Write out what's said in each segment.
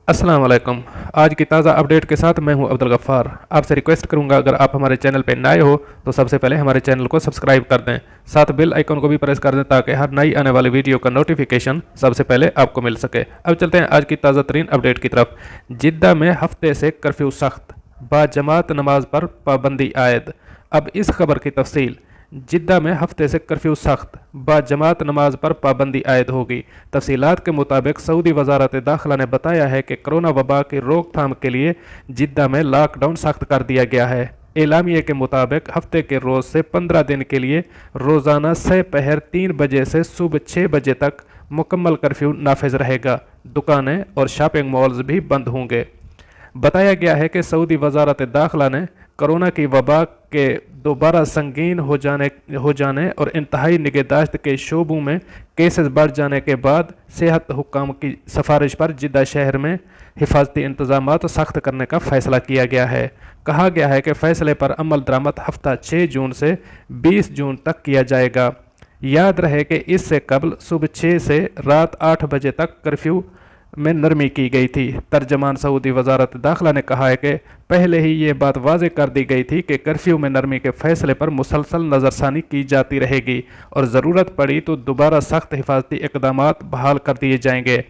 अस्सलाम वालेकुम। आज की ताज़ा अपडेट के साथ मैं हूं अब्दुल गफ्फार। आपसे रिक्वेस्ट करूंगा अगर आप हमारे चैनल पर नए हो तो सबसे पहले हमारे चैनल को सब्सक्राइब कर दें, साथ बेल आइकन को भी प्रेस कर दें ताकि हर नई आने वाली वीडियो का नोटिफिकेशन सबसे पहले आपको मिल सके। अब चलते हैं आज की ताज़ा तरीन अपडेट की तरफ। जिद्दा में हफ्ते से कर्फ्यू सख्त, बाजमात नमाज पर पाबंदी आयद। अब इस खबर की तफसील। जिद्दा में हफ्ते से कर्फ्यू सख्त, बाजमात नमाज पर पाबंदी आयद होगी। तफसीलात के मुताबिक सऊदी वजारत दाखिला ने बताया है कि कोरोना वबा की रोकथाम के लिए जिद्दा में लॉकडाउन सख्त कर दिया गया है। एलामिया के मुताबिक हफ्ते के रोज़ से 15 दिन के लिए रोज़ाना पहर 3 बजे से सुबह 6 बजे तक मुकम्मल कर्फ्यू नाफिज रहेगा। दुकानें और शॉपिंग मॉल्स भी बंद होंगे। बताया गया है कि सऊदी वजारत दाखिला ने कोरोना की वबा के दोबारा संगीन हो जाने और इंतहाई निगहदाश्त के शोबों में केसेस बढ़ जाने के बाद सेहत हुक्काम की सिफारिश पर जिद्दा शहर में हिफाजती इंतजाम सख्त करने का फैसला किया गया है। कहा गया है कि फैसले पर अमल दरामद हफ्ता 6 जून से 20 जून तक किया जाएगा। याद रहे कि इससे कबल सुबह 6 से रात 8 बजे तक कर्फ्यू में नरमी की गई थी। तर्जमान सऊदी वजारत दाखिला ने कहा है कि पहले ही ये बात वाज़ेह कर दी गई थी कि कर्फ्यू में नरमी के फैसले पर मुसलसल नज़रसानी की जाती रहेगी और ज़रूरत पड़ी तो दोबारा सख्त हिफाजती इक़दामात बहाल कर दिए जाएंगे।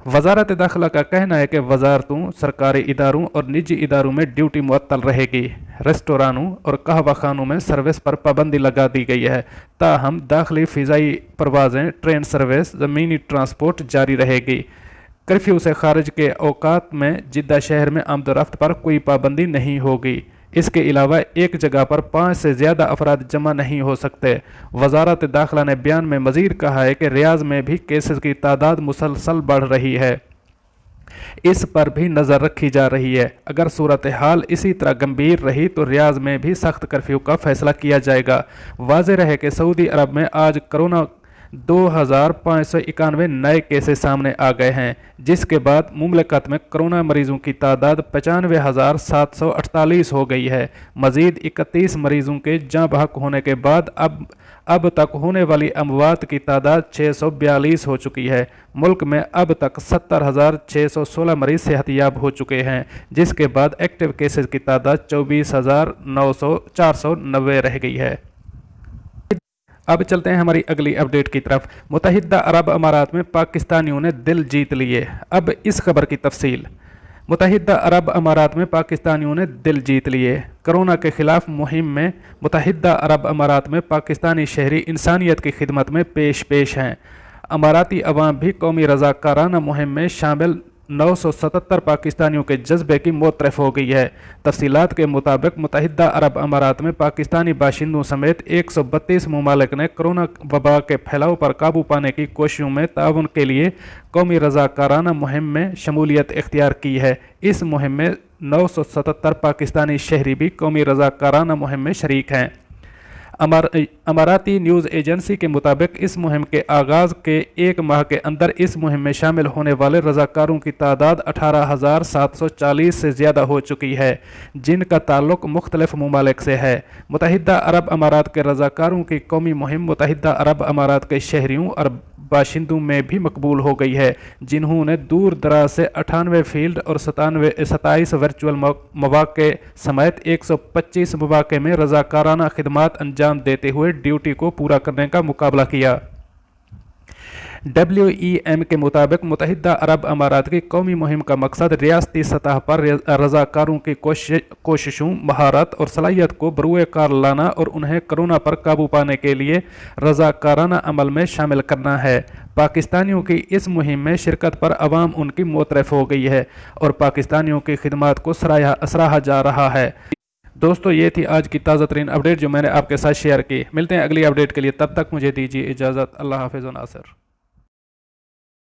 वजारत दाखिला का कहना है कि वजारतों, सरकारी इदारों और निजी इदारों में ड्यूटी मुअत्तल रहेगी। रेस्टोरानों और कहवाखानों में सर्विस पर पाबंदी लगा दी गई है। ताहम दाखिली फ़िज़ाई परवाज़ें, ट्रेन सर्विस, ज़मीनी ट्रांसपोर्ट जारी रहेगी। कर्फ्यू से खारिज के औकात में जिद्दा शहर में आमदोरफ्त पर कोई पाबंदी नहीं होगी। इसके अलावा एक जगह पर 5 से ज़्यादा अफराद जमा नहीं हो सकते। वजारत दाखिला ने बयान में मज़ीद कहा है कि रियाज में भी केसेस की तादाद मुसलसल बढ़ रही है, इस पर भी नज़र रखी जा रही है। अगर सूरत हाल इसी तरह गंभीर रही तो रियाज में भी सख्त कर्फ्यू का फैसला किया जाएगा। वाज़ेह रहे कि सऊदी अरब में आज कोरोना 2591 नए केसेस सामने आ गए हैं, जिसके बाद मुमलिकत में कोरोना मरीजों की तादाद 95,748 हो गई है। मज़ीद 31 मरीजों के जाँ बहक होने के बाद अब तक होने वाली अमवात की तादाद 642 हो चुकी है। मुल्क में अब तक 70,616 मरीज सेहतयाब हो चुके हैं, जिसके बाद एक्टिव केसेस की तादाद 24,490 रह गई है। अब चलते हैं हमारी अगली अपडेट की तरफ। मुत्तहिदा अरब अमारात में पाकिस्तानियों ने दिल जीत लिए। अब इस खबर की तफसील। मुत्तहिदा अरब अमारात में पाकिस्तानियों ने दिल जीत लिए। कोरोना के खिलाफ मुहिम में मुत्तहिदा अरब अमारात में पाकिस्तानी शहरी इंसानियत की खिदमत में पेश हैं। अमाराती अवाम भी कौमी रज़ाकाराना मुहिम में शामिल 977 पाकिस्तानियों के जज्बे की मोतरफ हो गई है। तफसीलात के मुताबिक मुत्तहिदा अरब अमारात में पाकिस्तानी बाशिंदों समेत 132 ममालिक ने कोरोना वबा के फैलाव पर काबू पाने की कोशिशों में ताउन के लिए कौमी रज़ाकाराना मुहिम में शमूलियत इख्तियार की है। इस मुहिम में 977 पाकिस्तानी शहरी भी कौमी रज़ाकाराना मुहिम में शरीक हैं। अमाराती न्यूज़ एजेंसी के मुताबिक इस मुहिम के आगाज़ के 1 माह के अंदर इस मुहिम में शामिल होने वाले रज़ाकारों की तादाद 18,740 से ज़्यादा हो चुकी है, जिनका ताल्लुक़ मुख्तलिफ ममालिक से है। मुत्तहिदा अरब अमारात के रज़ाकारों की कौमी मुहिम मुत्तहिदा अरब अमारात के शहरियों और बाशिंदों में भी मकबूल हो गई है, जिन्होंने दूर दराज से 98 फील्ड और 27 वर्चुअल मौक़े समेत 125 मौक़े में रज़ाकाराना खिदमात अंजाम देते हुए ड्यूटी को पूरा करने का मुकाबला किया। WEM के मुताबिक मुत्तहिदा अरब अमारात की कौमी मुहिम का मकसद रियासती सतह पर रज़ाकारों की कोशिशों, महारत और सलाहियत को बरूए कार लाना और उन्हें कोरोना पर काबू पाने के लिए रज़ाकाराना अमल में शामिल करना है। पाकिस्तानियों की इस मुहिम में शिरकत पर अवाम उनकी मोतरफ हो गई है और पाकिस्तानियों की खिदमात को सराहा जा रहा है। दोस्तों, ये थी आज की ताज़ा तरीन अपडेट जो मैंने आपके साथ शेयर की। मिलते हैं अगली अपडेट के लिए, तब तक मुझे दीजिए इजाज़त। अल्लाह हाफ़िज़ व नासिर।